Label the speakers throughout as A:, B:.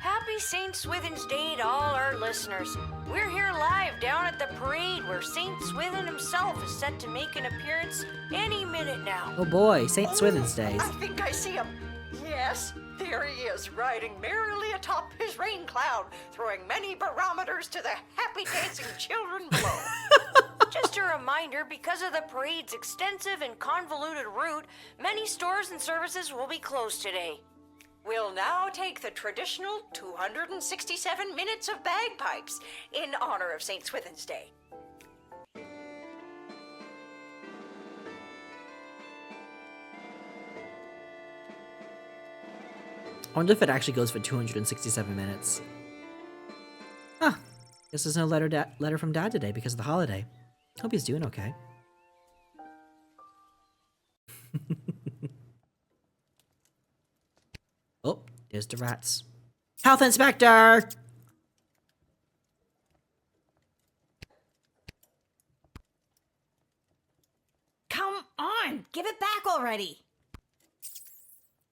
A: Happy St. Swithin's Day to all our listeners. We're here live down at the parade where St. Swithin himself is set to make an appearance any minute now.
B: Oh boy, St. Swithin's Day.
C: I think I see him. Yes, there he is, riding merrily atop his rain cloud, throwing many barometers to the happy dancing children below.
A: Just a reminder, because of the parade's extensive and convoluted route, many stores and services will be closed today.
C: We'll now take the traditional 267 minutes of bagpipes in honor of St. Swithin's Day.
B: I wonder if it actually goes for 267 minutes. Huh. Guess there's no letter from Dad today because of the holiday. Hope he's doing okay. Oh, there's the rats. Health Inspector!
D: Come on, give it back already.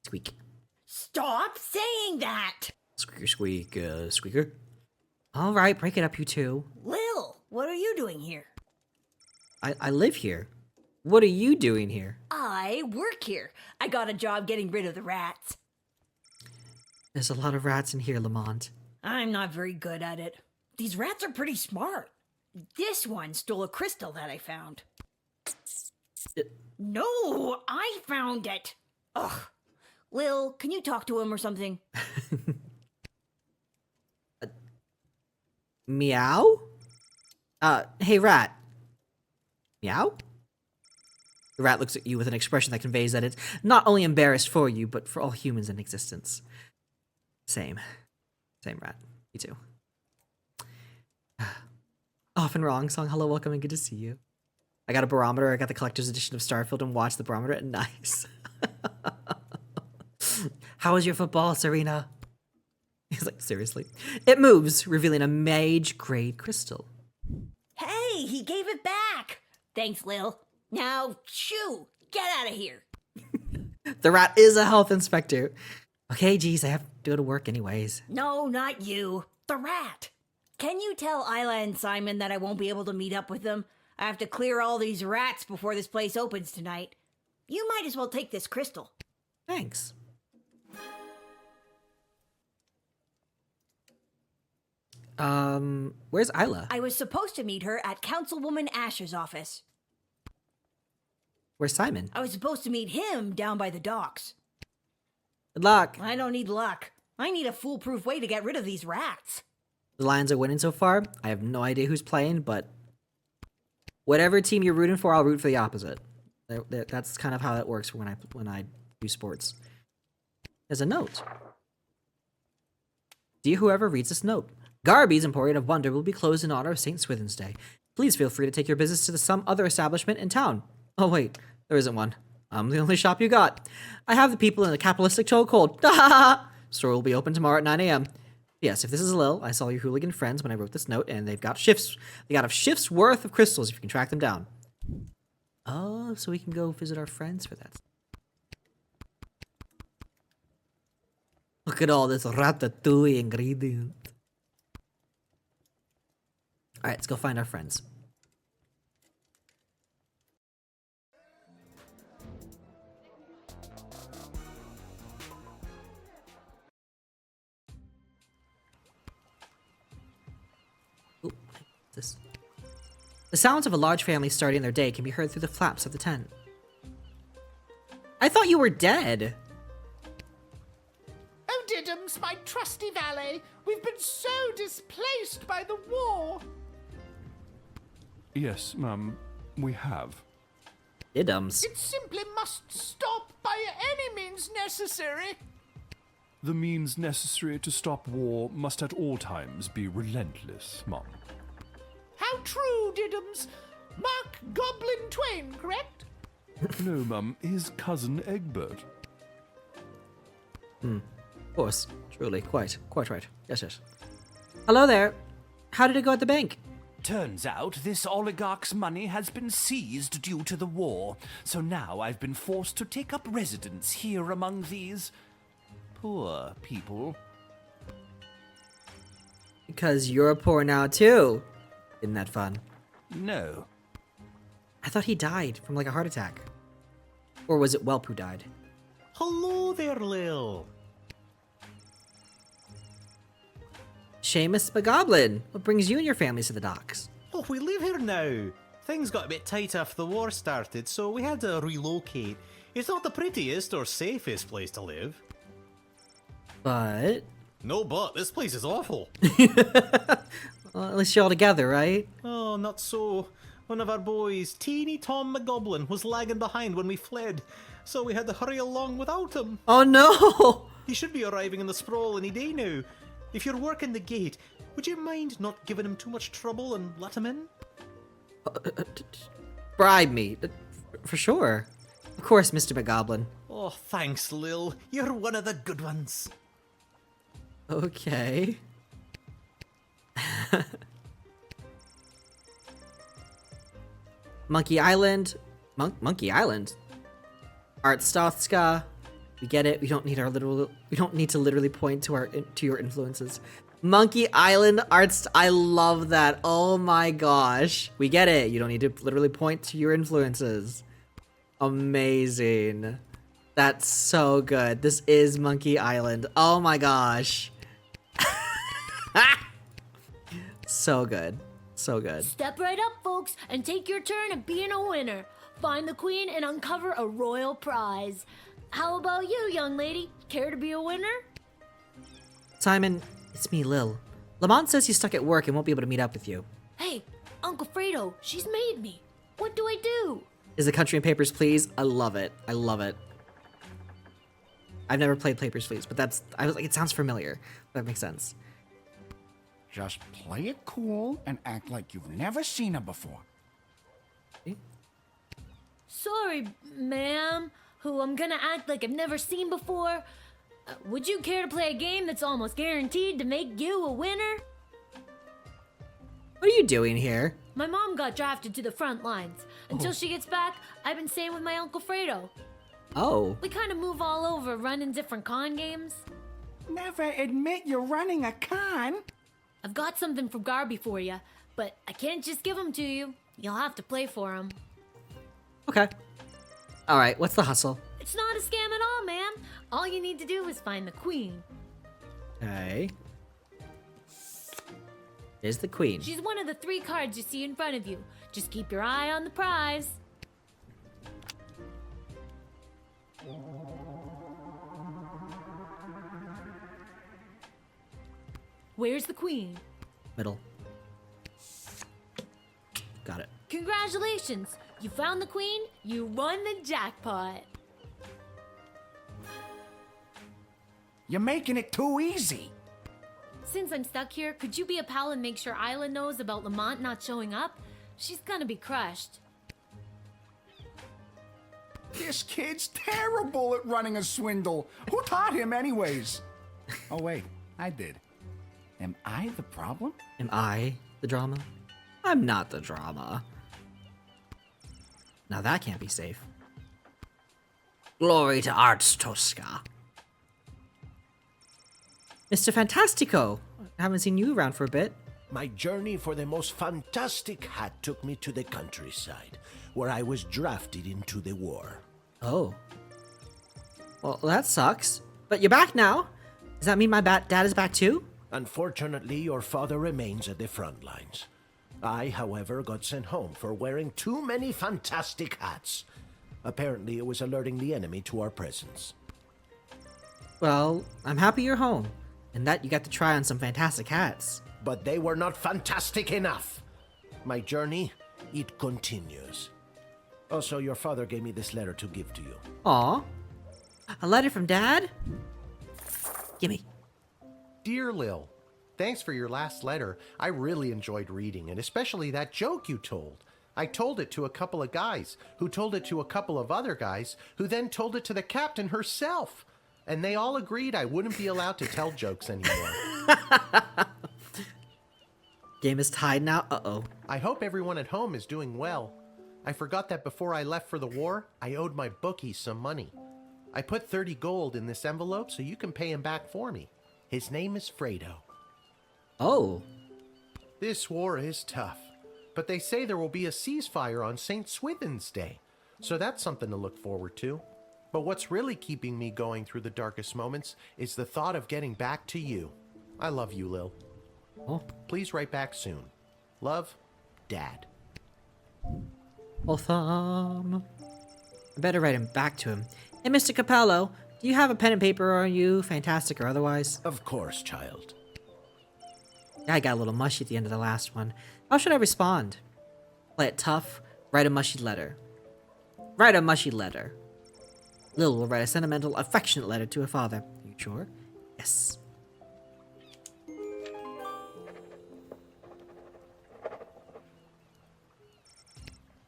B: Squeak.
D: Stop saying that.
B: Squeaker, squeak, squeaker. Alright, break it up, you two.
D: Lil, what are you doing here?
B: I live here. What are you doing here?
D: I work here. I got a job getting rid of the rats.
B: There's a lot of rats in here, Lamont.
D: I'm not very good at it. These rats are pretty smart. This one stole a crystal that I found. No, I found it. Ugh. Lil, can you talk to him or something?
B: Meow? Hey, rat. Meow? The rat looks at you with an expression that conveys that it's not only embarrassed for you, but for all humans in existence. Same. Same, rat. Me too. Often wrong song. Hello, welcome, and good to see you. I got a barometer. I got the collector's edition of Starfield and watched the barometer. Nice. How was your football, Serena? He's like, seriously? It moves, revealing a mage-grade crystal.
D: Hey, he gave it back. Thanks, Lil. Now, shoo, get out of here.
B: The rat is a health inspector. Okay, geez, I have to go to work anyways.
D: No, not you. The rat. Can you tell Isla and Simon that I won't be able to meet up with them? I have to clear all these rats before this place opens tonight. You might as well take this crystal.
B: Thanks. Where's Isla?
D: I was supposed to meet her at Councilwoman Asher's office.
B: Where's Simon?
D: I was supposed to meet him down by the docks.
B: Good luck.
D: I don't need luck. I need a foolproof way to get rid of these rats.
B: The Lions are winning so far. I have no idea who's playing, but whatever team you're rooting for, I'll root for the opposite. That's kind of how it works when I do sports. There's a note. Dear whoever reads this note, Garby's Emporium of Wonder will be closed in honor of St. Swithin's Day. Please feel free to take your business to some other establishment in town. Oh wait, there isn't one. I'm the only shop you got. I have the people in the capitalistic chokehold. Store will be open tomorrow at 9 a.m. Yes, if this is Lil, I saw your hooligan friends when I wrote this note, and they've got shifts. They got a shift's worth of crystals if you can track them down. Oh, so we can go visit our friends for that. Look at all this ratatouille ingredient. Alright, let's go find our friends. Ooh, this. The sounds of a large family starting their day can be heard through the flaps of the tent. I thought you were dead.
E: Oh, Diddums, my trusty valet, we've been so displaced by the war.
F: Yes, ma'am, we have.
B: Diddums.
E: It simply must stop by any means necessary.
F: The means necessary to stop war must at all times be relentless, ma'am.
E: How true, Diddums. Mark Goblin Twain, correct?
F: No, ma'am, his cousin Egbert.
B: Of course, truly, quite right. Yes, yes. Hello there. How did it go at the bank?
G: Turns out this oligarch's money has been seized due to the war, so now I've been forced to take up residence here among these poor people.
B: Because you're poor now too. Isn't that fun?
G: No.
B: I thought he died from like a heart attack. Or was it Whelp who died?
H: Hello there, Lil.
B: Seamus McGoblin, what brings you and your families to the docks?
H: Oh, we live here now. Things got a bit tight after the war started, so we had to relocate. It's not the prettiest or safest place to live.
B: But...
H: No, but this place is awful.
B: Well, at least you're all together, right?
H: Oh, not so. One of our boys, teeny Tom McGoblin, was lagging behind when we fled, so we had to hurry along without him.
B: Oh no!
H: He should be arriving in the sprawl any day now. If you're working the gate, would you mind not giving him too much trouble and let him in?
B: Bribe me. For sure. Of course, Mr. McGoblin.
H: Oh, thanks, Lil. You're one of the good ones.
B: Okay. Monkey Island. Monkey Island? Artstotska. We get it. We don't need to literally point to your influences. Monkey Island arts. I love that. Oh my gosh. We get it. You don't need to literally point to your influences. Amazing. That's so good. This is Monkey Island. Oh my gosh. So good. So good.
I: Step right up, folks, and take your turn at being a winner. Find the queen and uncover a royal prize. How about you, young lady? Care to be a winner?
B: Simon, it's me, Lil. Lamont says he's stuck at work and won't be able to meet up with you.
I: Hey, Uncle Fredo, she's made me. What do I do?
B: Is the country and papers, please? I love it. I love it. I've never played Papers, Please, but I was like, it sounds familiar. That makes sense.
J: Just play it cool and act like you've never seen her before.
I: Sorry, ma'am, who I'm gonna act like I've never seen before. Would you care to play a game that's almost guaranteed to make you a winner?
B: What are you doing here?
I: My mom got drafted to the front lines. Until she gets back, I've been staying with my Uncle Fredo.
B: Oh.
I: We kind of move all over, running different con games.
J: Never admit you're running a con.
I: I've got something from Garby for you, but I can't just give them to you. You'll have to play for them.
B: Okay. Alright, what's the hustle?
I: It's not a scam at all, ma'am. All you need to do is find the queen.
B: Okay. Here's the queen.
I: She's one of the 3 cards you see in front of you. Just keep your eye on the prize. Where's the queen?
B: Middle. Got it.
I: Congratulations! You found the queen, you won the jackpot.
J: You're making it too easy.
I: Since I'm stuck here, could you be a pal and make sure Isla knows about Lamont not showing up? She's gonna be crushed.
J: This kid's terrible at running a swindle. Who taught him anyways? Oh wait, I did. Am I the problem?
B: Am I the drama? I'm not the drama. Now that can't be safe. Glory to Arts Tosca. Mr. Fantastico! I haven't seen you around for a bit.
K: My journey for the most fantastic hat took me to the countryside, where I was drafted into the war.
B: Oh. Well, that sucks. But you're back now. Does that mean my dad is back too?
K: Unfortunately, your father remains at the front lines. I, however, got sent home for wearing too many fantastic hats. Apparently, it was alerting the enemy to our presence.
B: Well, I'm happy you're home, and that you got to try on some fantastic hats.
K: But they were not fantastic enough. My journey, it continues. Also, your father gave me this letter to give to you.
B: Aw. A letter from Dad? Gimme.
L: Dear Lil, thanks for your last letter. I really enjoyed reading it, especially that joke you told. I told it to a couple of guys, who told it to a couple of other guys, who then told it to the captain herself. And they all agreed I wouldn't be allowed to tell jokes anymore.
B: Game is tied now? Uh-oh.
L: I hope everyone at home is doing well. I forgot that before I left for the war, I owed my bookie some money. I put 30 gold in this envelope so you can pay him back for me. His name is Fredo.
B: Oh.
L: This war is tough, but they say there will be a ceasefire on St. Swithin's Day, so that's something to look forward to. But what's really keeping me going through the darkest moments is the thought of getting back to you. I love you, Lil.
B: Oh.
L: Please write back soon. Love, Dad.
B: Well, I better write him back to him. Hey, Mr. Capello, do you have a pen and paper on you, fantastic or otherwise?
K: Of course, child.
B: I got a little mushy at the end of the last one. How should I respond? Play it tough, write a mushy letter. Write a mushy letter. Lil will write a sentimental, affectionate letter to her father. Are you sure? Yes.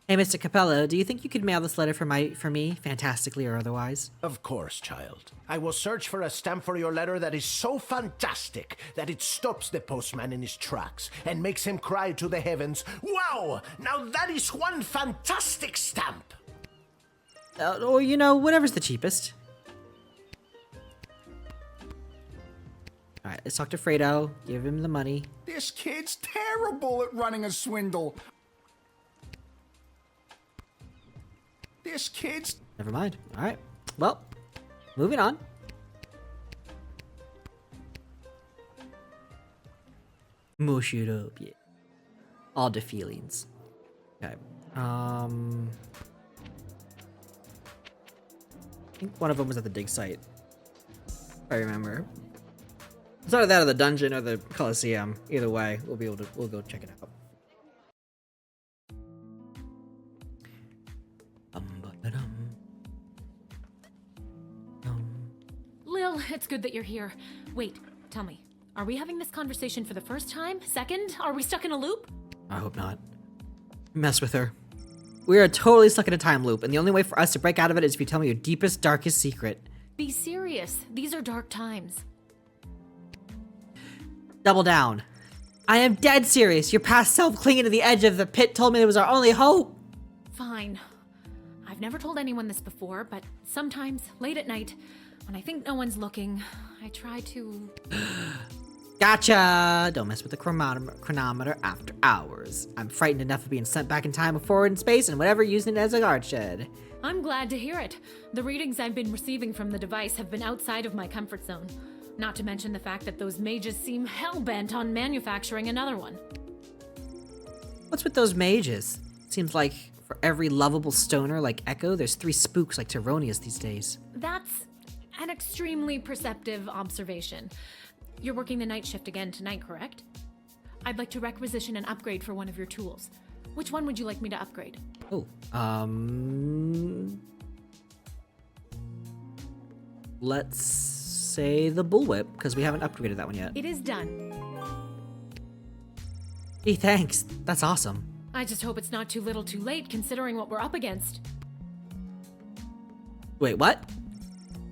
B: Hey, Mr. Capello, do you think you could mail this letter for me, fantastically or otherwise?
K: Of course, child. I will search for a stamp for your letter that is so fantastic that it stops the postman in his tracks and makes him cry to the heavens, "Wow! Now that is one fantastic stamp!"
B: Or, you know, whatever's the cheapest. Alright, let's talk to Fredo. Give him the money.
J: This kid's terrible at running a swindle. This kid's...
B: Never mind. Alright. Well, moving on. Mush it up, yeah. All the feelings. Okay. I think one of them was at the dig site. If I remember. It's either that or the dungeon or the Coliseum. Either way, we'll go check it out.
I: Lil, it's good that you're here. Wait, tell me, are we having this conversation for the first time? Second? Are we stuck in a loop?
B: I hope not. Mess with her. We are totally stuck in a time loop, and the only way for us to break out of it is if you tell me your deepest, darkest secret.
I: Be serious. These are dark times.
B: Double down. I am dead serious. Your past self clinging to the edge of the pit told me it was our only hope.
I: Fine. I've never told anyone this before, but sometimes, late at night, when I think no one's looking, I try to...
B: Gotcha! Don't mess with the chronometer after hours. I'm frightened enough of being sent back in time or forward in space and whatever using it as a guard shed.
I: I'm glad to hear it. The readings I've been receiving from the device have been outside of my comfort zone. Not to mention the fact that those mages seem hell-bent on manufacturing another one.
B: What's with those mages? Seems like for every lovable stoner like Echo, there's 3 spooks like Tyronius these days.
I: That's an extremely perceptive observation. You're working the night shift again tonight, correct? I'd like to requisition an upgrade for one of your tools. Which one would you like me to upgrade?
B: Oh, let's say the bullwhip, because we haven't upgraded that one yet.
I: It is done.
B: Hey, thanks. That's awesome.
I: I just hope it's not too little too late, considering what we're up against.
B: Wait, what?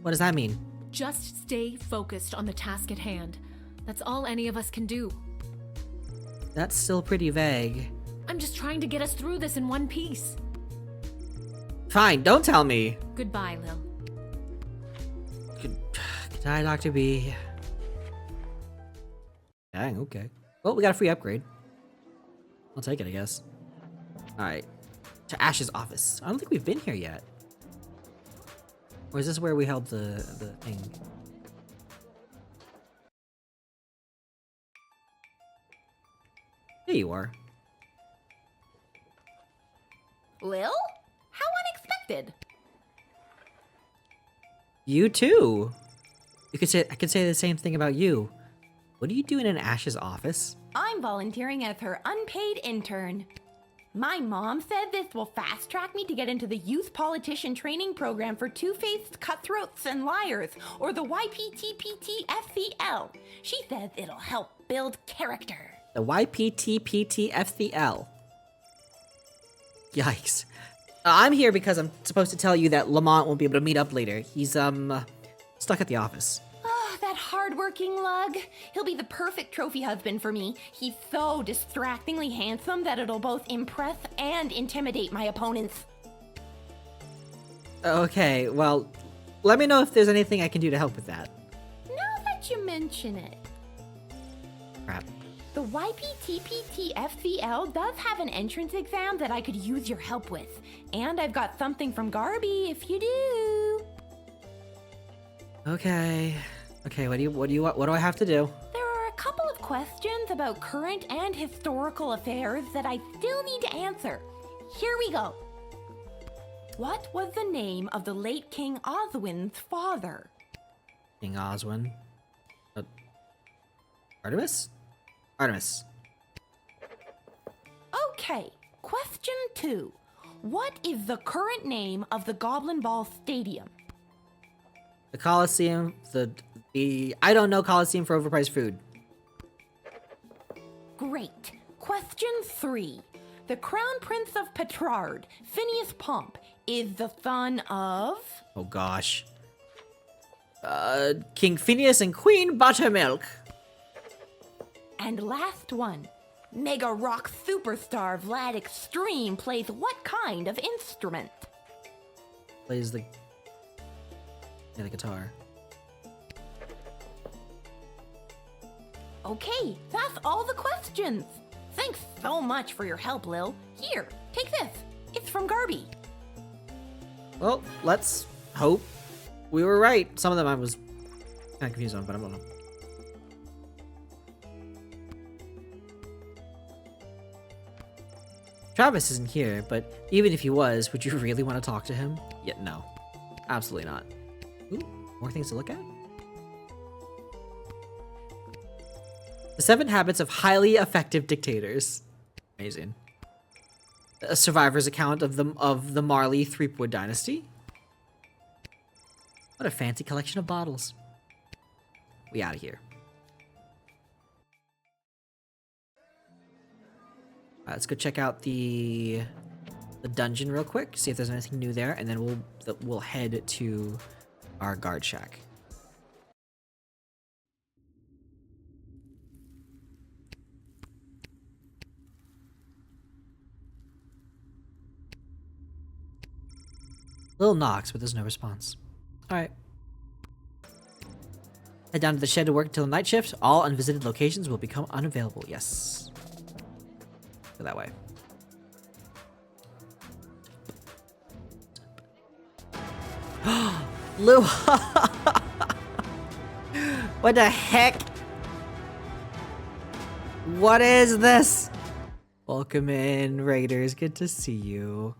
B: What does that mean?
I: Just stay focused on the task at hand. That's all any of us can do.
B: That's still pretty vague.
I: I'm just trying to get us through this in one piece.
B: Fine, don't tell me.
I: Goodbye, Lil.
B: Goodbye, Dr. B. Dang, okay. Well, we got a free upgrade. I'll take it, I guess. Alright. To Ash's office. I don't think we've been here yet. Or is this where we held the thing? There you are.
D: Lil? How unexpected.
B: You too. I could say the same thing about you. What are you doing in Ash's office?
M: I'm volunteering as her unpaid intern. My mom said this will fast track me to get into the youth politician training program for two-faced cutthroats and liars, or the YPTPTFCL. She says it'll help build character.
B: The YPTPTFCL. Yikes. I'm here because I'm supposed to tell you that Lamont won't be able to meet up later. He's, stuck at the office.
M: Oh, that hard-working lug. He'll be the perfect trophy husband for me. He's so distractingly handsome that it'll both impress and intimidate my opponents.
B: Okay, well, let me know if there's anything I can do to help with that.
M: Now that you mention it.
B: Crap.
M: The YPTPTFCL does have an entrance exam that I could use your help with. And I've got something from Garby if you do.
B: Okay. Okay, what do I have to do?
M: There are a couple of questions about current and historical affairs that I still need to answer. Here we go. What was the name of the late King Oswin's father?
B: King Oswin. Artemis? Artemis.
M: Okay, question 2. What is the current name of the Goblin Ball Stadium?
B: The Coliseum, I don't know, Coliseum for overpriced food.
M: Great. Question 3. The Crown Prince of Petrard, Phineas Pomp, is the son of...
B: Oh gosh. King Phineas and Queen Buttermilk.
M: And last one. Mega rock superstar Vlad Extreme plays what kind of instrument?
B: Plays the guitar.
M: Okay, that's all the questions. Thanks so much for your help, Lil. Here, take this. It's from Garby.
B: Well, let's hope we were right. Some of them I was kind of confused on, but I don't know. Travis isn't here, but even if he was, would you really want to talk to him? Yet no. Absolutely not. Ooh, more things to look at? The 7 Habits of Highly Effective Dictators. Amazing. A survivor's account of the Marley Threepwood dynasty. What a fancy collection of bottles. We out of here. Let's go check out the dungeon real quick, see if there's anything new there, and then we'll head to our guard shack. Lil knocks, but there's no response. Alright. Head down to the shed to work until the night shift. All unvisited locations will become unavailable. Yes. Go that way. Lou! What the heck? What is this? Welcome in, Raiders. Good to see you.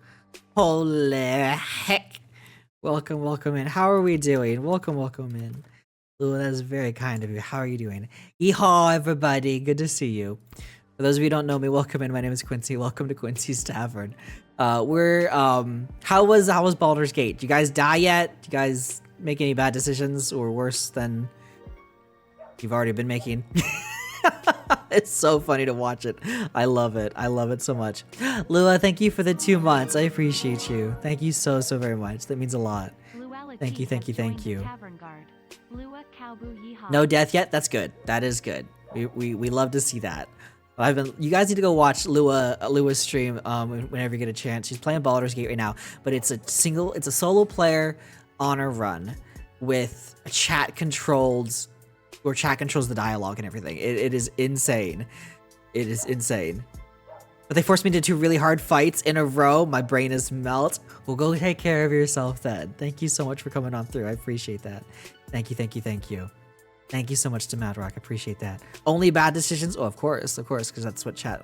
B: Holy heck. Welcome, welcome in. How are we doing? Welcome, welcome in. Lou, that is very kind of you. How are you doing? Yeehaw, everybody. Good to see you. For those of you who don't know me, welcome in. My name is Quincy. Welcome to Quincy's Tavern. How was Baldur's Gate? Did you guys die yet? Did you guys make any bad decisions or worse than you've already been making? It's so funny to watch it. I love it. I love it so much. Lua, thank you for the 2 months. I appreciate you. Thank you so very much. That means a lot. Thank you, thank you, thank you. No death yet? That's good. That is good. We love to see that. You guys need to go watch Lua's stream whenever you get a chance. She's playing Baldur's Gate right now, but it's a solo player honor run with a chat controls the dialogue and everything. It is insane. It is insane. But they forced me to 2 really hard fights in a row. My brain is melt. Well, go take care of yourself then. Thank you so much for coming on through. I appreciate that. Thank you, thank you, thank you. Thank you so much to Mad Rock. I appreciate that. Only bad decisions? Oh, of course, because that's what chat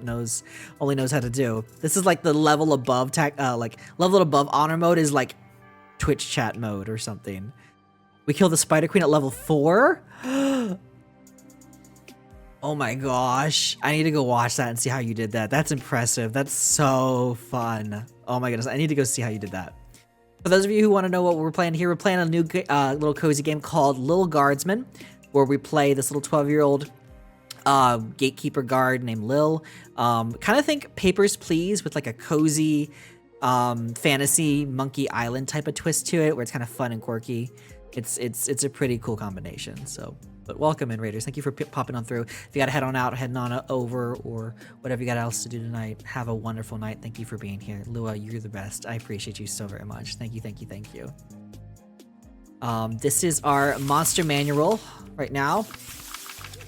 B: only knows how to do. This is like the level above level above honor mode is like Twitch chat mode or something. We killed the Spider Queen at level 4? Oh my gosh. I need to go watch that and see how you did that. That's impressive. That's so fun. Oh my goodness. I need to go see how you did that. For those of you who want to know what we're playing here, we're playing a new little cozy game called Little Guardsman, where we play this little 12-year-old gatekeeper guard named Lil. Kind of think Papers, Please with like a cozy fantasy Monkey Island type of twist to it, where it's kind of fun and quirky. It's a pretty cool combination. So, but welcome in, Raiders. Thank you for popping on through. If you got to head on out, heading on over, or whatever you got else to do tonight, have a wonderful night. Thank you for being here. Lua, you're the best. I appreciate you so very much. Thank you, thank you, thank you. This is our monster manual right now.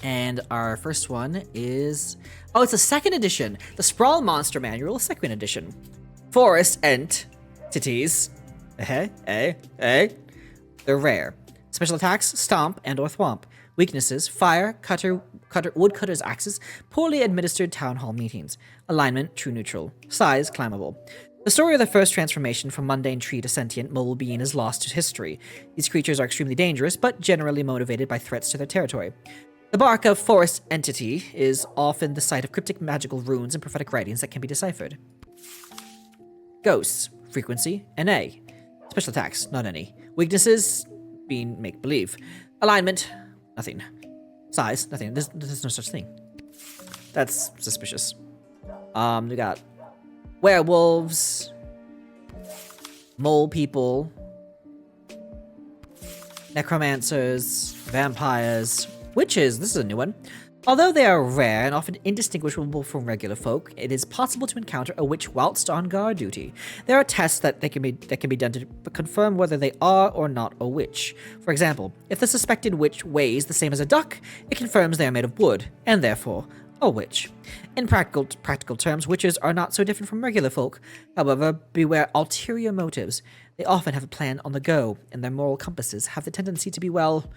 B: And our first one is... Oh, it's a second edition. The Sprawl Monster Manual, second edition. Forest entities. They're rare. Special attacks, stomp and or thwomp. Weaknesses, fire, woodcutter's axes, poorly administered town hall meetings. Alignment, true neutral. Size, climbable. The story of the first transformation from mundane tree to sentient mobile being is lost to history. These creatures are extremely dangerous, but generally motivated by threats to their territory. The bark of forest entity is often the site of cryptic magical runes and prophetic writings that can be deciphered. Ghosts, frequency, NA. Special attacks, not any. Weaknesses, being make-believe. Alignment, nothing. Size, nothing. There's no such thing. That's suspicious. We got werewolves, mole people, necromancers, vampires, witches. This is a new one. Although they are rare and often indistinguishable from regular folk, it is possible to encounter a witch whilst on guard duty. There are tests that can be done to confirm whether they are or not a witch. For example, if the suspected witch weighs the same as a duck, it confirms they are made of wood, and therefore a witch. In practical terms, witches are not so different from regular folk. However, beware ulterior motives. They often have a plan on the go, and their moral compasses have the tendency to be, well,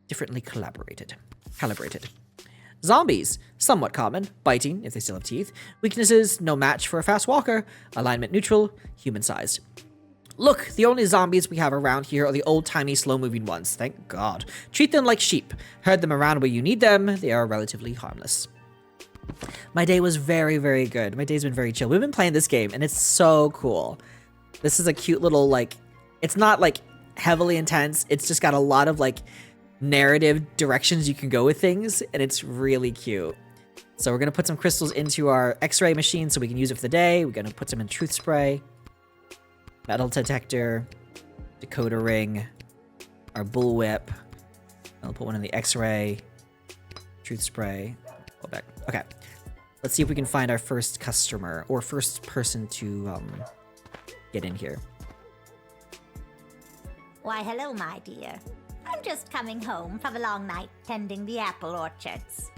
B: differently calibrated. Zombies, somewhat common, biting if they still have teeth. Weaknesses, no match for a fast walker. Alignment neutral, human-sized. Look, the only zombies we have around here are the old-timey, slow-moving ones. Thank God. Treat them like sheep. Herd them around where you need them. They are relatively harmless. My day was very, very good. My day's been very chill. We've been playing this game, and it's so cool. This is a cute little, like... It's not, like, heavily intense. It's just got a lot of, like... narrative directions you can go with things, and it's really cute. So we're gonna put some crystals into our x-ray machine so we can use it for the day. We're gonna put some in truth spray, metal detector, decoder ring, our bullwhip. I'll put one in the x-ray, truth spray. Go back. Okay, let's see if we can find our first customer or first person to get in here.
N: Why, hello, my dear. I'm just coming home from a long night tending the apple orchards.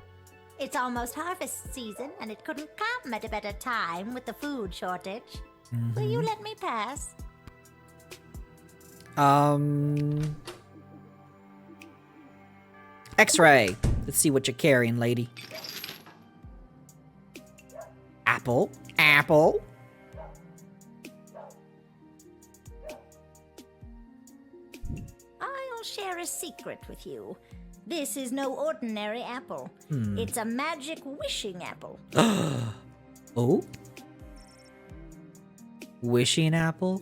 N: It's almost harvest season, and it couldn't come at a better time with the food shortage. Will you let me pass?
B: X-ray. Let's see what you're carrying, lady. Apple. Apple.
N: I'll share a secret with you. This is no ordinary apple. It's a magic wishing apple.
B: Oh? Wishing apple?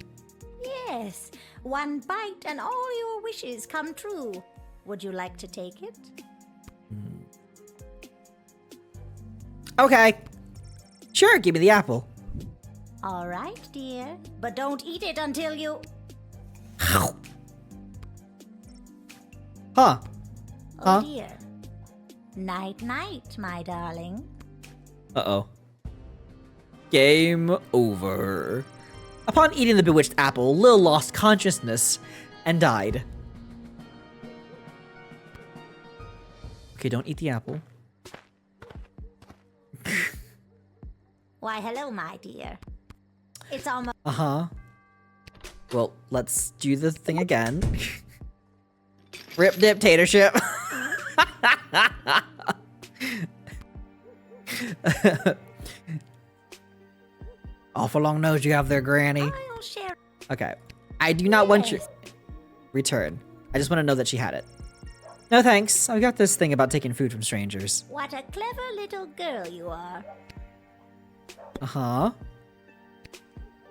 N: Yes. One bite and all your wishes come true. Would you like to take it?
B: Okay. Sure, give me the apple.
N: All right, dear. But don't eat it until you...
B: Huh.
N: Oh dear. Night-night, my darling.
B: Uh-oh. Game over. Upon eating the bewitched apple, Lil lost consciousness and died. Okay, don't eat the apple.
N: Why, hello, my dear. It's almost...
B: Uh-huh. Well, let's do the thing again. Rip dictatorship. Awful long nose you have there, Granny.
N: I'll share...
B: Okay. I do not want your... Return. I just want to know that she had it. No thanks. I got this thing about taking food from strangers.
N: What a clever little girl you are.
B: Uh-huh.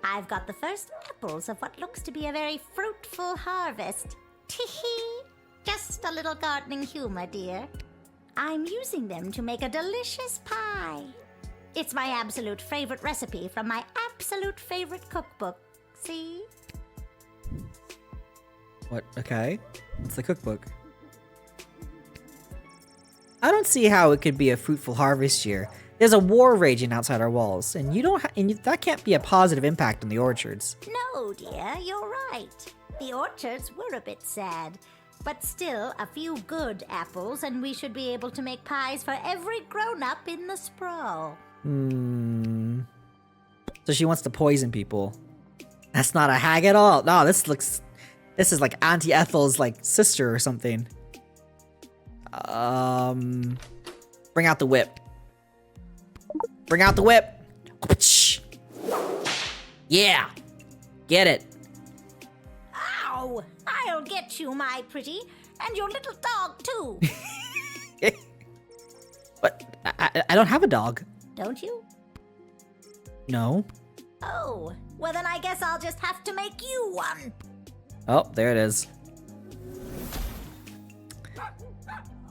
N: I've got the first apples of what looks to be a very fruitful harvest. Tee-hee. Just a little gardening humor, dear. I'm using them to make a delicious pie. It's my absolute favorite recipe from my absolute favorite cookbook. See?
B: What? Okay. It's the cookbook. I don't see how it could be a fruitful harvest year. There's a war raging outside our walls, and that can't be a positive impact on the orchards.
N: No, dear, you're right. The orchards were a bit sad. But still, a few good apples, and we should be able to make pies for every grown-up in the sprawl.
B: So she wants to poison people. That's not a hag at all. No, this is like Auntie Ethel's like sister or something. Bring out the whip. Bring out the whip. Yeah. Get it.
N: Ow! I'll get you, my pretty, and your little dog too.
B: But I don't have a dog.
N: Don't you?
B: No.
N: Oh, well then I guess I'll just have to make you one.
B: Oh, there it is.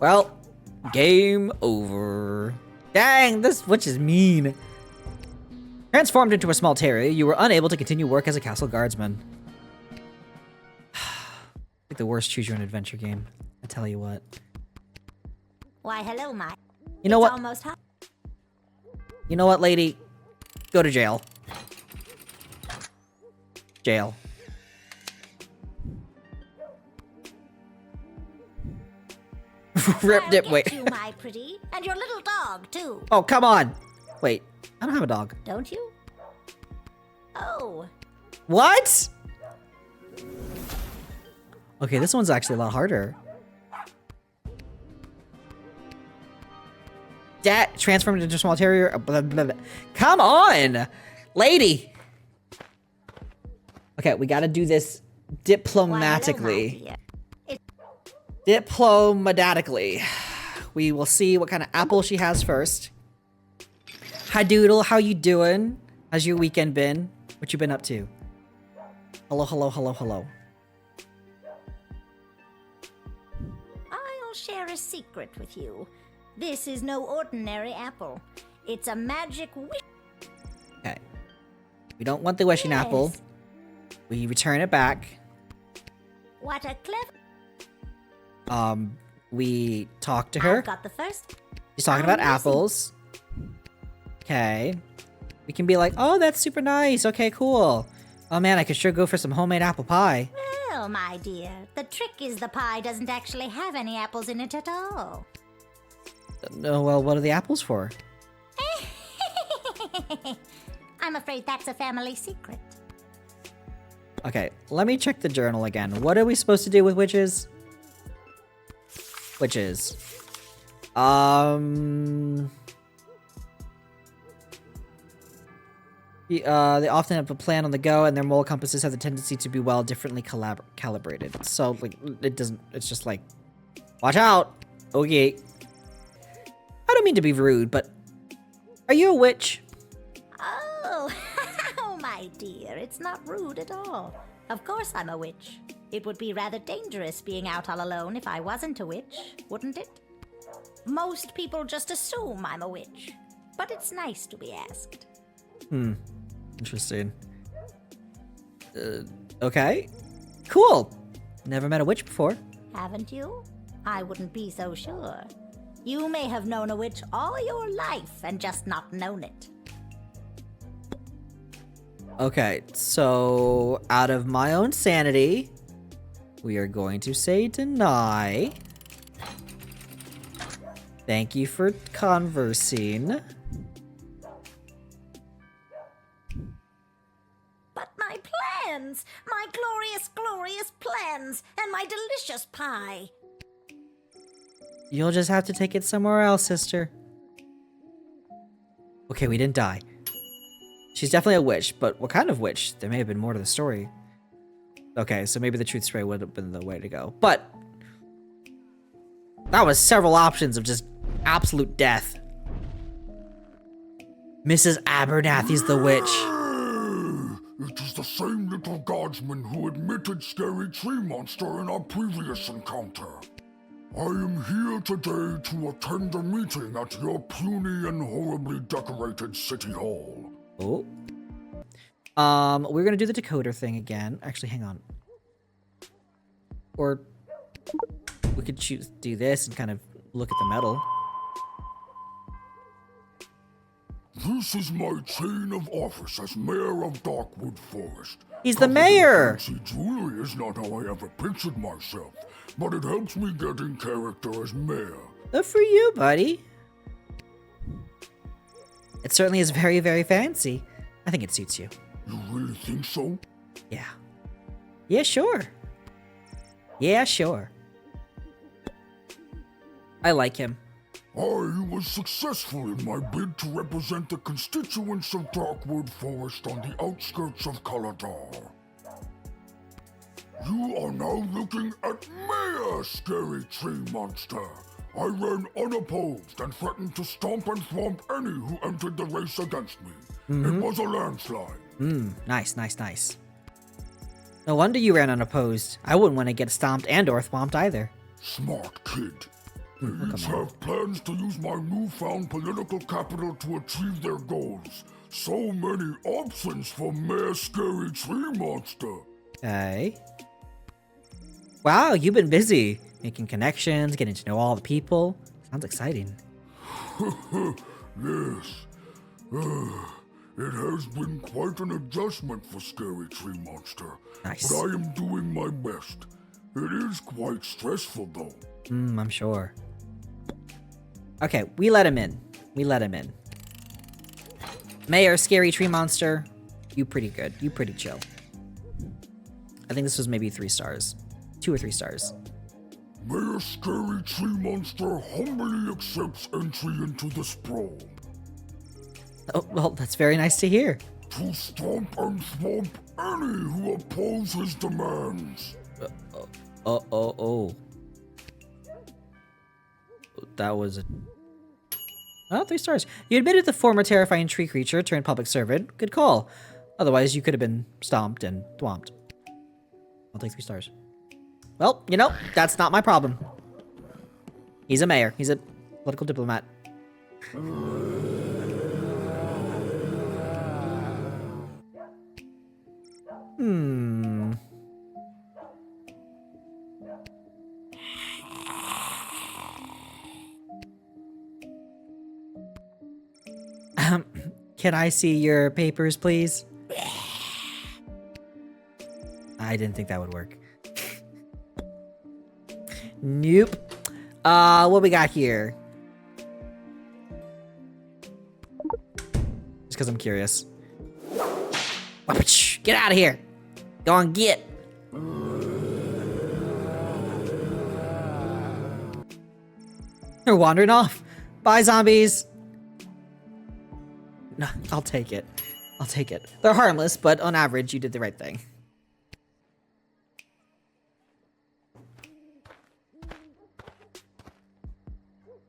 B: Well, game over. Dang, this witch is mean. Transformed into a small terrier, you were unable to continue work as a castle guardsman. Like the worst choose-your-own-adventure game. I tell you what.
N: Why, hello, my.
B: You know what?
N: Almost hot.
B: You know what, lady? Go to jail. Jail. Rip dip, wait.
N: You, my pretty, and your little dog too.
B: Oh, come on. Wait, I don't have a dog.
N: Don't you? Oh.
B: What? Okay, this one's actually a lot harder. Dad transformed into a small terrier. Blah, blah, blah. Come on, lady. Okay, we gotta do this diplomatically. Diplomatically. We will see what kind of apple she has first. Hi, Doodle. How you doing? How's your weekend been? What you been up to? Hello, hello, hello, hello.
N: I'll share a secret with you. This is no ordinary apple. It's a magic wish.
B: Okay. We don't want the wishing apple. We return it back.
N: What a clever.
B: We talk to her.
N: I've got the first.
B: She's talking about apples. Okay. We can be like, oh, that's super nice. Okay, cool. Oh man, I could sure go for some homemade apple pie.
N: Well, my dear, the trick is the pie doesn't actually have any apples in it at all.
B: No, well, what are the apples for?
N: I'm afraid that's a family secret.
B: Okay, let me check the journal again. What are we supposed to do with witches? Witches. They often have a plan on the go, and their moral compasses have the tendency to be, well, differently calibrated. So, like, it doesn't, it's just like, watch out! Okay. I don't mean to be rude, but are you a witch?
N: Oh, oh, my dear, it's not rude at all. Of course I'm a witch. It would be rather dangerous being out all alone if I wasn't a witch, wouldn't it? Most people just assume I'm a witch, but it's nice to be asked.
B: Interesting. Okay. Cool. Never met a witch before.
N: Haven't you? I wouldn't be so sure. You may have known a witch all your life and just not known it.
B: Okay, so out of my own sanity, we are going to say deny. Thank you for conversing.
N: But my plans! My glorious, glorious plans! And my delicious pie!
B: You'll just have to take it somewhere else, sister. Okay, we didn't die. She's definitely a witch, but what kind of witch? There may have been more to the story. Okay, so maybe the truth spray would have been the way to go. But that was several options of just absolute death. Mrs. Abernathy's the witch.
O: It is the same little guardsman who admitted scary tree monster in our previous encounter. I am here today to attend a meeting at your puny and horribly decorated city hall.
B: Oh. We're gonna do the decoder thing again. Actually, hang on. Or we could do this and kind of look at the metal.
O: This is my chain of office as mayor of Darkwood Forest.
B: He's the mayor!
O: Quincy truly is not how I ever pictured myself. but it helps me get in character as mayor.
B: Good for you, buddy. It certainly is very, very fancy. I think it suits you.
O: You really think so?
B: Yeah. Yeah, sure. Yeah, sure. I like him.
O: I was successful in my bid to represent the constituents of Darkwood Forest on the outskirts of Caladar. You are now looking at Mayor Scary Tree Monster. I ran unopposed and threatened to stomp and thwomp any who entered the race against me. It was a landslide.
B: Nice, nice, nice. No wonder you ran unopposed. I wouldn't want to get stomped and or thwomped either.
O: Smart kid. They each have plans to use my newfound political capital to achieve their goals. So many options for Mayor Scary Tree Monster.
B: Okay. Wow, you've been busy. Making connections, getting to know all the people. Sounds exciting.
O: Yes. It has been quite an adjustment for Scary Tree Monster.
B: Nice.
O: But I am doing my best. It is quite stressful, though.
B: I'm sure. Okay, we let him in. We let him in. Mayor Scary Tree Monster, you pretty good. You pretty chill. I think this was maybe 3 stars. 2 or 3 stars.
O: Mayor Scary Tree Monster humbly accepts entry into the sprawl.
B: Oh, well, that's very nice to hear.
O: To stomp and thwomp any who oppose his demands.
B: Oh. That was a... Oh, 3 stars. You admitted the former terrifying tree creature turned public servant. Good call. Otherwise, you could have been stomped and thwomped. I'll take 3 stars. Well, you know, that's not my problem. He's a mayor. He's a political diplomat. Can I see your papers, please? I didn't think that would work. Nope. What we got here? Just because I'm curious. Get out of here. Go on, get. They're wandering off. Bye, zombies. No, I'll take it. I'll take it. They're harmless, but on average, you did the right thing.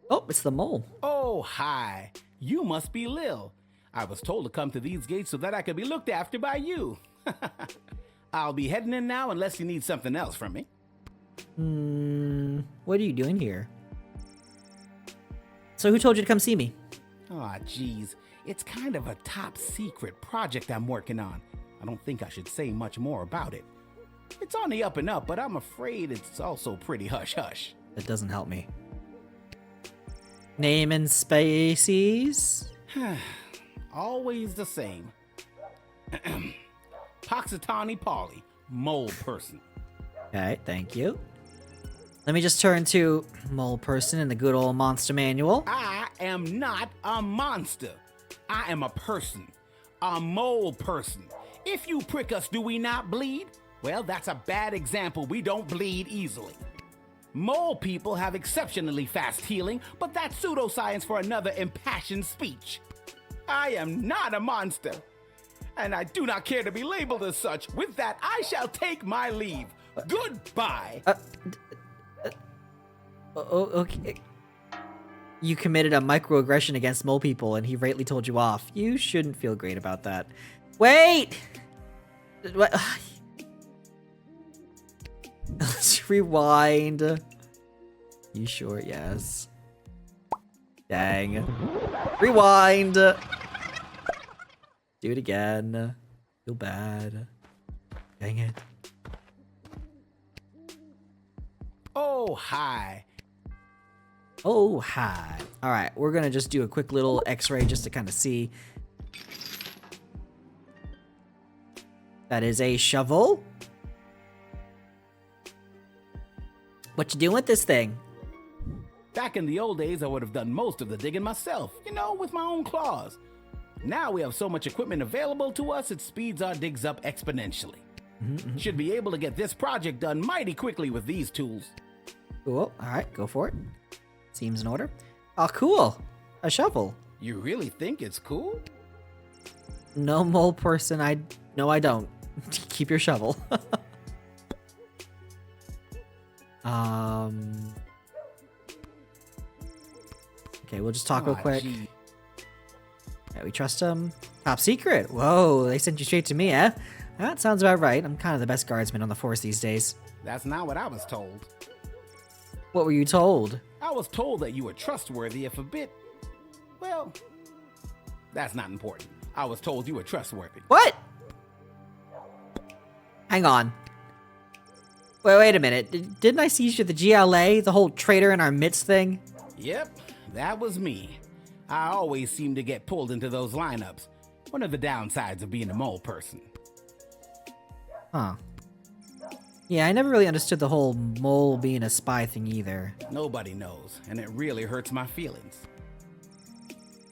B: Oh, it's the mole.
P: Oh, hi. You must be Lil. I was told to come to these gates so that I could be looked after by you. I'll be heading in now unless you need something else from me.
B: What are you doing here? So who told you to come see me?
P: Aw, geez. It's kind of a top secret project I'm working on. I don't think I should say much more about it. It's on the up and up, but I'm afraid it's also pretty hush-hush.
B: That doesn't help me. Name and species?
P: Always the same. Poxitani Polly, mole person.
B: Okay, thank you. Let me just turn to mole person in the good old monster manual.
P: I am not a monster. I am a person. A mole person. If you prick us, do we not bleed? Well, that's a bad example. We don't bleed easily. Mole people have exceptionally fast healing, but that's pseudoscience for another impassioned speech. I am not a monster, and I do not care to be labeled as such. With that, I shall take my leave. Goodbye.
B: Okay. You committed a microaggression against mole people, and he rightly told you off. You shouldn't feel great about that. Wait! What? Let's rewind. You sure? Yes. Dang. Rewind. Do it again. Feel bad. Dang it.
P: Oh, hi.
B: Oh, hi. All right, we're gonna just do a quick little x-ray just to kind of see. That is a shovel. What you doing with this thing?
P: Back in the old days, I would have done most of the digging myself, with my own claws. Now we have so much equipment available to us, it speeds our digs up exponentially. Should be able to get this project done mighty quickly with these tools.
B: Cool. All right, go for it. Seems in order. Oh, cool. A shovel.
P: You really think it's cool?
B: No mole person. No, I don't. Keep your shovel. Okay, we'll just talk real quick. Yeah, we trust him. Top secret. Whoa, they sent you straight to me, eh? That sounds about right. I'm kind of the best guardsman on the force these days.
P: That's not what I was told.
B: What were you told?
P: I was told that you were trustworthy if a bit... Well, that's not important. I was told you were trustworthy.
B: What? Hang on. Wait a minute. Didn't I see you at the GLA? The whole traitor in our midst thing?
P: Yep, that was me. I always seem to get pulled into those lineups. One of the downsides of being a mole person.
B: Huh. Yeah, I never really understood the whole mole being a spy thing either.
P: Nobody knows, and it really hurts my feelings.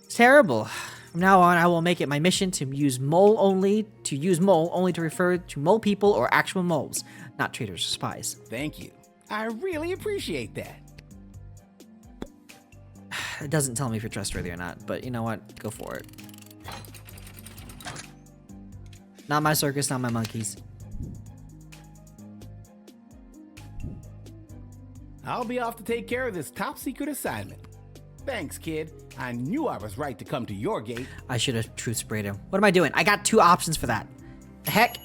B: It's terrible. From now on, I will make it my mission to use mole only to refer to mole people or actual moles, not traitors or spies.
P: Thank you. I really appreciate that.
B: It doesn't tell me if you're trustworthy or not, but you know what? Go for it. Not my circus, not my monkeys.
P: I'll be off to take care of this top secret assignment. Thanks, kid. I knew I was right to come to your gate.
B: I should have truth sprayed him. What am I doing? I got 2 options for that. The heck?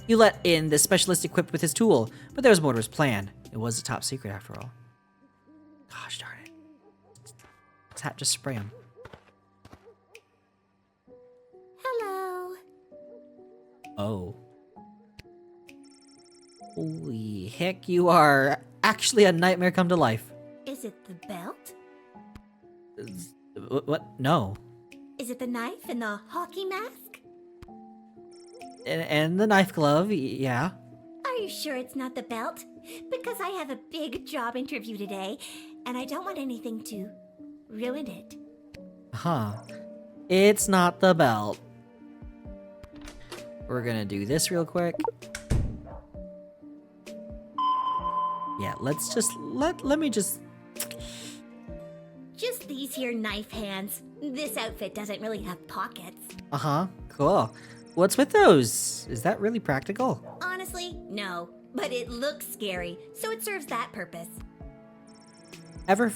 B: You let in the specialist equipped with his tool, but there was more to his plan. It was a top secret after all. Gosh darn it. Tap, just spray him.
N: Hello.
B: Oh. Holy heck, you are actually a nightmare come to life.
N: Is it the belt?
B: What? No.
N: Is it the knife and the hockey mask?
B: And the knife glove, yeah.
N: Are you sure it's not the belt? Because I have a big job interview today, and I don't want anything to ruin it.
B: Huh. It's not the belt. We're gonna do this real quick. Yeah, let's just, let me just...
N: Just these here knife hands. This outfit doesn't really have pockets.
B: Uh-huh, cool. What's with those? Is that really practical?
N: Honestly, no. But it looks scary, so it serves that purpose.
B: Ever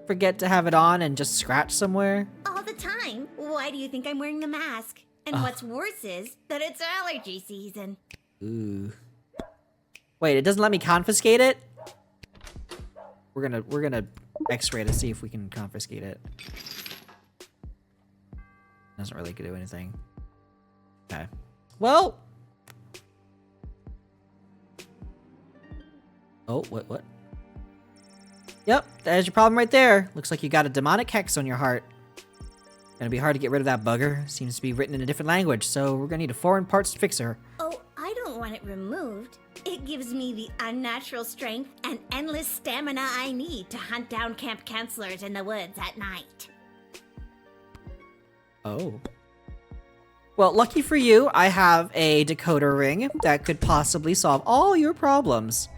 B: forget to have it on and just scratch somewhere?
N: All the time. Why do you think I'm wearing a mask? And what's worse is that it's allergy season.
B: Ooh. Wait, it doesn't let me confiscate it? We're gonna X-ray to see if we can confiscate it. Doesn't really do anything. Okay. Well. Oh, what? Yep, there's your problem right there. Looks like you got a demonic hex on your heart. Gonna be hard to get rid of that bugger. Seems to be written in a different language, so we're gonna need a foreign parts fixer.
N: Oh, I don't want it removed. It gives me the unnatural strength and endless stamina I need to hunt down camp counselors in the woods at night.
B: Oh. Well, lucky for you, I have a decoder ring that could possibly solve all your problems.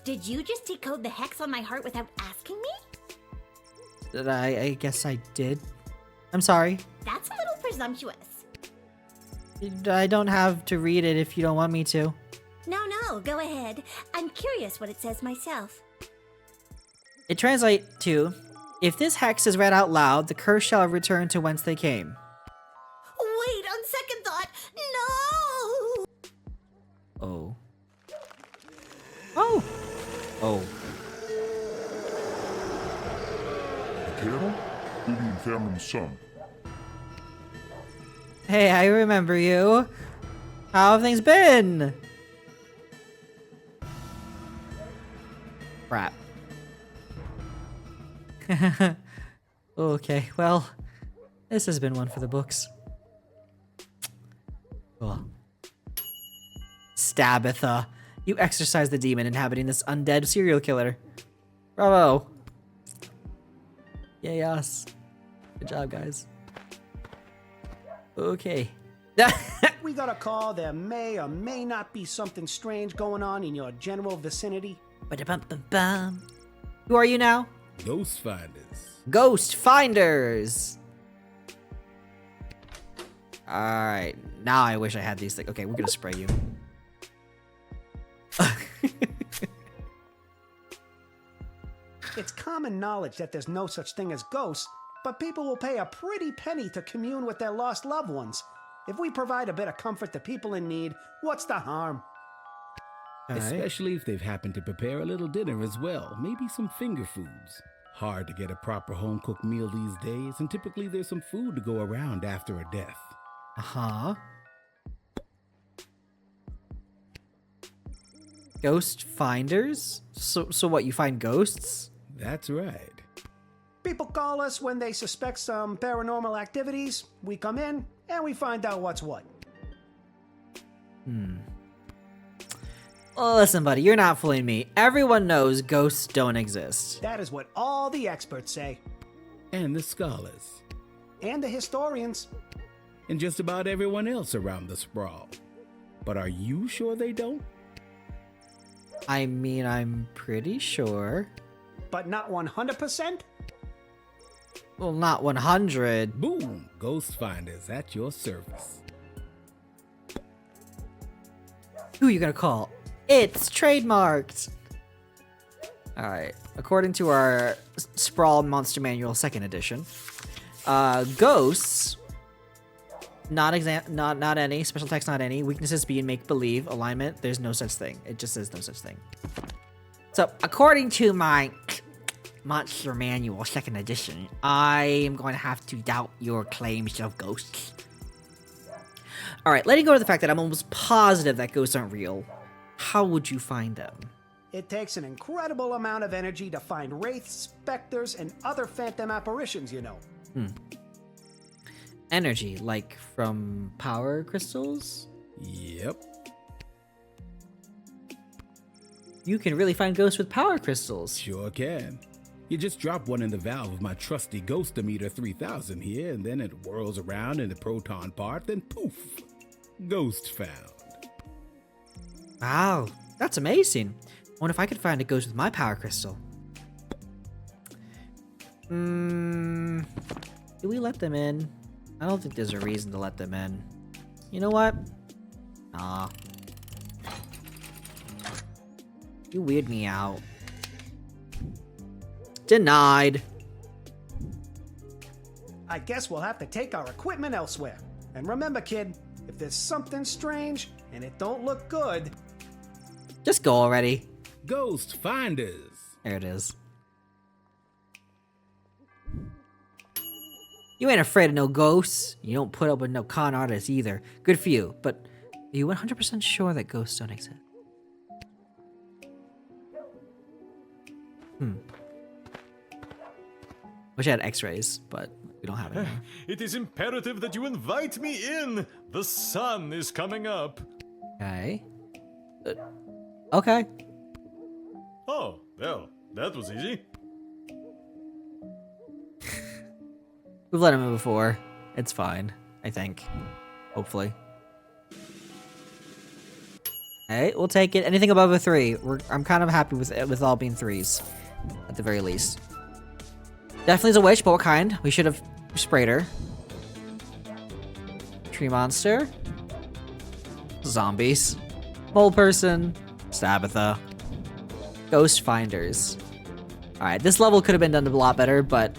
N: Did you just decode the hex on my heart without asking me?
B: I guess I did. I'm sorry.
N: That's a little presumptuous.
B: I don't have to read it if you don't want me to.
N: No, go ahead. I'm curious what it says myself.
B: It translates to, if this hex is read out loud, the curse shall return to whence they came.
N: Wait, on second thought, no!
B: Oh. Oh! Oh.
O: Carol? Who Fairman's son?
B: Hey, I remember you. How have things been? Crap. Okay, well, this has been one for the books. Cool. Stabitha. You exorcise the demon inhabiting this undead serial killer. Bravo. Yay us. Good job, guys. Okay.
Q: We got a call. There may or may not be something strange going on in your general vicinity.
B: Ba-da-bum-bum-bum. Who are you now?
P: Ghost Finders.
B: Ghost Finders. Alright. Now I wish I had these things. Okay, we're gonna spray you.
Q: It's common knowledge that there's no such thing as ghosts, but people will pay a pretty penny to commune with their lost loved ones. If we provide a bit of comfort to people in need, what's the harm?
P: Especially if they've happened to prepare a little dinner as well. Maybe some finger foods. Hard to get a proper home-cooked meal these days, and typically there's some food to go around after a death.
B: Uh-huh. Ghost Finders? So what, you find ghosts?
P: That's right.
Q: People call us when they suspect some paranormal activities. We come in, and we find out what's what.
B: Well, listen, buddy, you're not fooling me. Everyone knows ghosts don't exist.
Q: That is what all the experts say.
P: And the scholars.
Q: And the historians.
P: And just about everyone else around the sprawl. But are you sure they don't?
B: I mean, I'm pretty sure.
Q: But not 100%?
B: Well, not 100.
P: Boom! Ghost Finders at your service.
B: Who are you gonna call? It's trademarked! Alright, according to our Sprawl Monster Manual 2nd edition, ghosts, not any, special text not any, weaknesses being make-believe, alignment, there's no such thing. It just says no such thing. So, according to my Monster Manual 2nd edition, I am going to have to doubt your claims of ghosts. Alright, letting go of the fact that I'm almost positive that ghosts aren't real, how would you find them?
Q: It takes an incredible amount of energy to find wraiths, specters, and other phantom apparitions, you know.
B: Energy, like from power crystals?
P: Yep.
B: You can really find ghosts with power crystals.
P: Sure can. You just drop one in the valve of my trusty Ghostometer 3000 here, and then it whirls around in the proton part, then poof! Ghost found.
B: Wow, that's amazing. I wonder if I could find a ghost with my power crystal. Do we let them in? I don't think there's a reason to let them in. You know what? Nah. You weird me out. Denied.
Q: I guess we'll have to take our equipment elsewhere. And remember, kid, if there's something strange and it don't look good...
B: Just go already.
P: Ghost Finders.
B: There it is. You ain't afraid of no ghosts. You don't put up with no con artists either. Good for you, but are you 100% sure that ghosts don't exist? Wish I had x-rays, but we don't have it.
R: It is imperative that you invite me in. The sun is coming up.
B: Okay. Okay.
R: Oh, well, that was easy.
B: We've let him in before. It's fine, I think. Hopefully. Hey, we'll take it. Anything above a 3. I'm kind of happy with all being 3s. At the very least. Definitely is a witch, but what kind? We should have sprayed her. Tree monster. Zombies. Mole person. Stabitha. Ghost finders. Alright, this level could have been done a lot better, but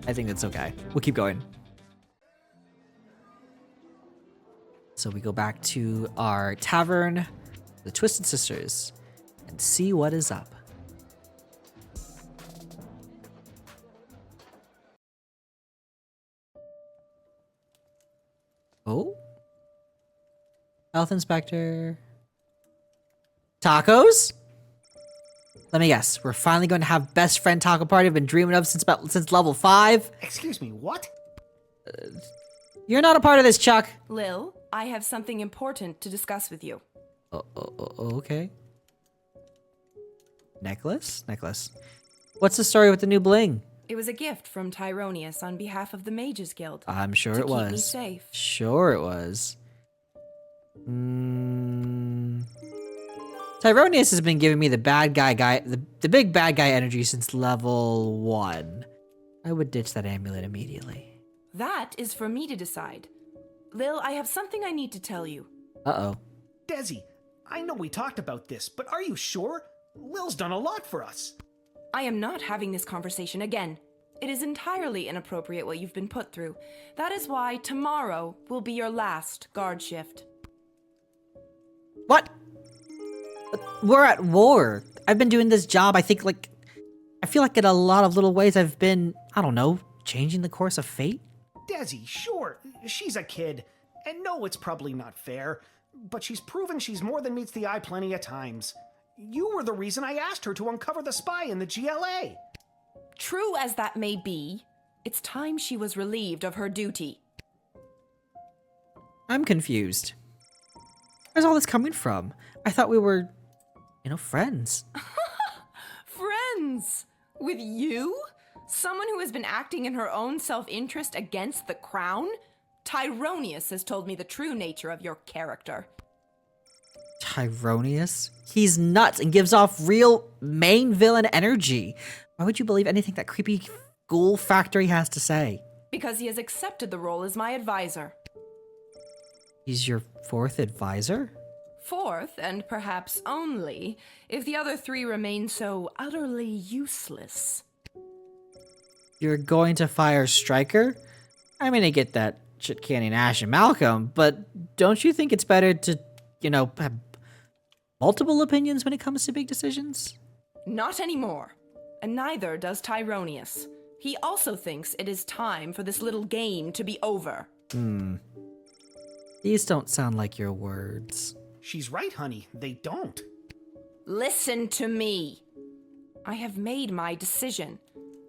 B: I think it's okay. We'll keep going. So we go back to our tavern, the Twisted Sisters, and see what is up. Oh? Health inspector. Tacos? Let me guess. We're finally going to have best friend taco party I've been dreaming of since level 5?
Q: Excuse me, what?
B: You're not a part of this, Chuck.
M: Lil,
S: I have something important to discuss with you.
B: Okay. Necklace? What's the story with the new bling?
S: It was a gift from Tyronius on behalf of the Mages Guild.
B: I'm sure
S: to
B: it was.
S: Keep me safe.
B: Sure it was. Tyronius has been giving me the big bad guy energy since level 1. I would ditch that amulet immediately.
S: That is for me to decide. Lil, I have something I need to tell you.
B: Uh-oh.
Q: Desi, I know we talked about this, but are you sure? Lil's done a lot for us.
S: I am not having this conversation again. It is entirely inappropriate what you've been put through. That is why tomorrow will be your last guard shift.
B: What? We're at war. I've been doing this job, I feel like in a lot of little ways I've been, I don't know, changing the course of fate?
Q: Desi, sure, she's a kid. And no, it's probably not fair. But she's proven she's more than meets the eye plenty of times. You were the reason I asked her to uncover the spy in the GLA.
S: True as that may be, it's time she was relieved of her duty.
B: I'm confused. Where's all this coming from? I thought we were, friends.
S: Friends? With you? Someone who has been acting in her own self-interest against the crown? Tyronius has told me the true nature of your character.
B: Tyronius? He's nuts and gives off real main villain energy. Why would you believe anything that creepy ghoul factory has to say?
S: Because he has accepted the role as my advisor.
B: He's your 4th advisor?
S: 4th, and perhaps only, if the other 3 remain so utterly useless.
B: You're going to fire Stryker? I mean, I get that shit canning Ash and Malcolm, but don't you think it's better to, have multiple opinions when it comes to big decisions?
S: Not anymore. And neither does Tyronius. He also thinks it is time for this little game to be over.
B: These don't sound like your words.
Q: She's right, honey. They don't.
S: Listen to me. I have made my decision.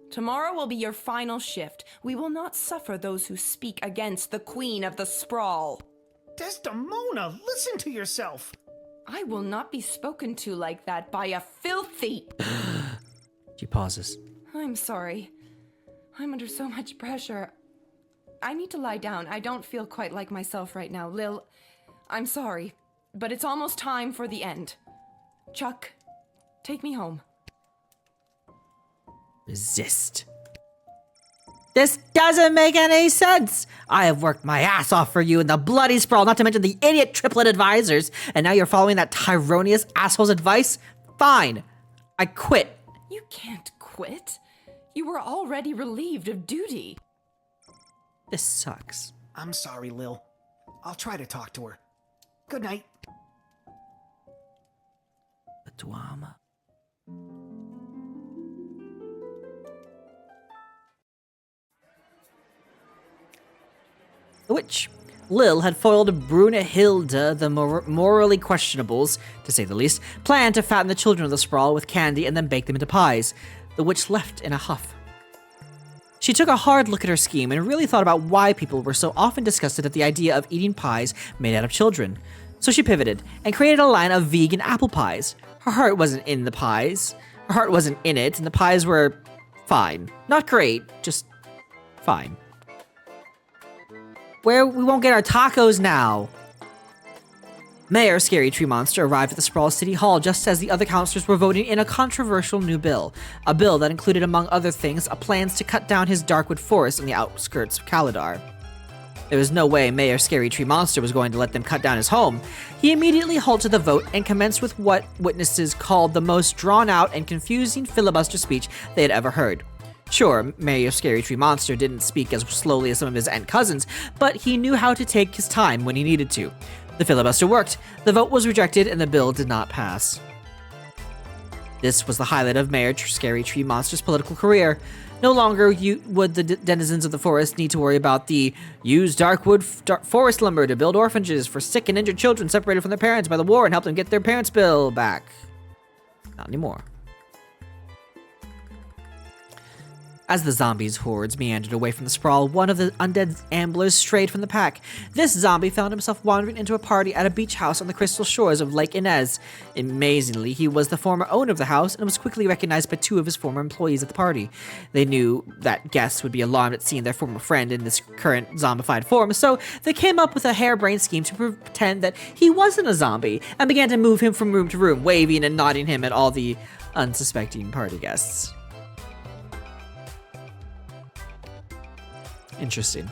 S: Tomorrow will be your final shift. We will not suffer those who speak against the Queen of the Sprawl.
Q: Desdemona, listen to yourself.
S: I will not be spoken to like that by a filthy...
B: She pauses.
S: I'm sorry. I'm under so much pressure. I need to lie down. I don't feel quite like myself right now. Lil, I'm sorry, but it's almost time for the end. Chuck, take me home.
B: Resist. This doesn't make any sense! I have worked my ass off for you in the bloody sprawl, not to mention the idiot triplet advisors, and now you're following that Tyronius asshole's advice? Fine. I quit.
S: You can't quit. You were already relieved of duty.
B: This sucks.
Q: I'm sorry, Lil. I'll try to talk to her. Good night.
B: The drama. The witch. Lil had foiled Brunhilde, the morally questionables, to say the least, plan to fatten the children of the sprawl with candy and then bake them into pies. The witch left in a huff. She took a hard look at her scheme and really thought about why people were so often disgusted at the idea of eating pies made out of children. So she pivoted and created a line of vegan apple pies. Her heart wasn't in the pies. Her heart wasn't in it, and the pies were fine. Not great, just fine. Where we won't get our tacos now. Mayor Scary Tree Monster arrived at the Sprawl City Hall just as the other councilors were voting in a controversial new bill. A bill that included, among other things, plans to cut down his Darkwood Forest on the outskirts of Kaladar. There was no way Mayor Scary Tree Monster was going to let them cut down his home. He immediately halted the vote and commenced with what witnesses called the most drawn-out and confusing filibuster speech they had ever heard. Sure, Mayor Scary Tree Monster didn't speak as slowly as some of his aunt cousins, but he knew how to take his time when he needed to. The filibuster worked, the vote was rejected, and the bill did not pass. This was the highlight of Mayor Scary Tree Monster's political career. No longer would the denizens of the forest need to worry about the use dark forest lumber to build orphanages for sick and injured children separated from their parents by the war and help them get their parents' bill back. Not anymore. As the zombies' hordes meandered away from the sprawl, one of the undead amblers strayed from the pack. This zombie found himself wandering into a party at a beach house on the crystal shores of Lake Inez. Amazingly, he was the former owner of the house and was quickly recognized by two of his former employees at the party. They knew that guests would be alarmed at seeing their former friend in this current zombified form, so they came up with a harebrained scheme to pretend that he wasn't a zombie and began to move him from room to room, waving and nodding him at all the unsuspecting party guests. Interesting.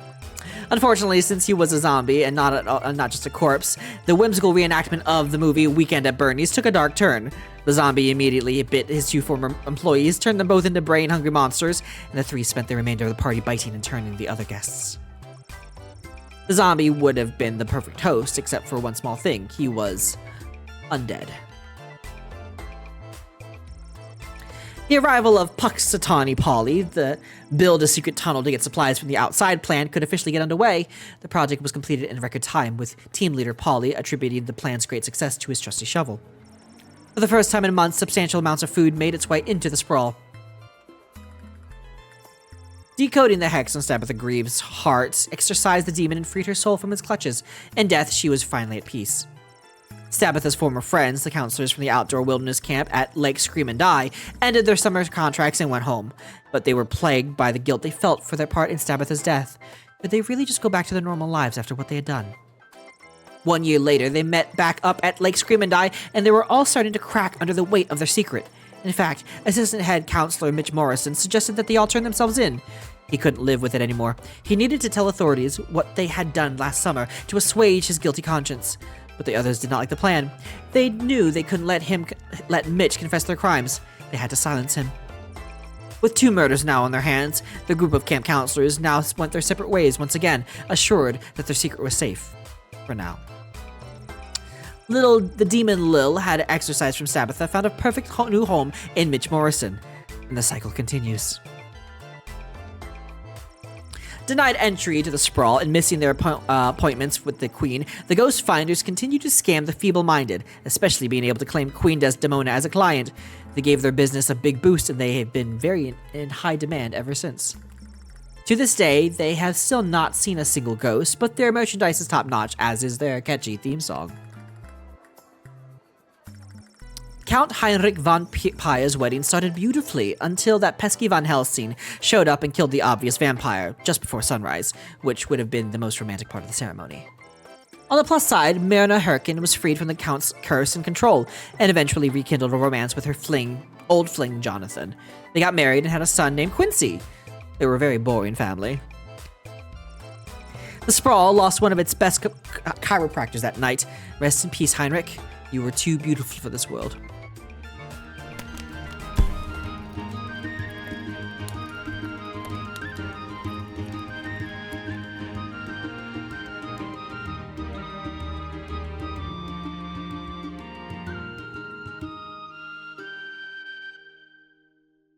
B: Unfortunately, since he was a zombie and not just a corpse, the whimsical reenactment of the movie Weekend at Bernie's took a dark turn. The zombie immediately bit his two former employees, turned them both into brain-hungry monsters, and the three spent the remainder of the party biting and turning the other guests. The zombie would have been the perfect host, except for one small thing. He was undead. The arrival of Puxatawny Polly, the build a secret tunnel to get supplies from the outside plan, could officially get underway. The project was completed in record time, with team leader Polly attributing the plan's great success to his trusty shovel. For the first time in months, substantial amounts of food made its way into the sprawl. Decoding the hex on Stabitha Greaves' heart exorcised the demon and freed her soul from its clutches. In death, she was finally at peace. Stabitha's former friends, the counselors from the outdoor wilderness camp at Lake Scream and Die, ended their summer contracts and went home. But they were plagued by the guilt they felt for their part in Stabitha's death. Could they really just go back to their normal lives after what they had done? 1 year later, they met back up at Lake Scream and Die, and they were all starting to crack under the weight of their secret. In fact, Assistant Head Counselor Mitch Morrison suggested that they all turn themselves in. He couldn't live with it anymore. He needed to tell authorities what they had done last summer to assuage his guilty conscience. But the others did not like the plan. They knew they couldn't let Mitch confess their crimes. They had to silence him. With 2 murders now on their hands, the group of camp counselors now went their separate ways once again, assured that their secret was safe. For now. The demon Lil had exorcised from Stabitha, found a perfect new home in Mitch Morrison. And the cycle continues. Denied entry to the sprawl and missing their appointments with the Queen, the Ghost Finders continue to scam the feeble-minded, especially being able to claim Queen Desdemona as a client. They gave their business a big boost, and they have been very in high demand ever since. To this day, they have still not seen a single ghost, but their merchandise is top-notch, as is their catchy theme song. Count Heinrich von Paya's wedding started beautifully until that pesky Van Helsing showed up and killed the obvious vampire just before sunrise, which would have been the most romantic part of the ceremony. On the plus side, Myrna Herkin was freed from the Count's curse and control, and eventually rekindled a romance with her old fling Jonathan. They got married and had a son named Quincy. They were a very boring family. The sprawl lost one of its best chiropractors that night. Rest in peace, Heinrich. You were too beautiful for this world.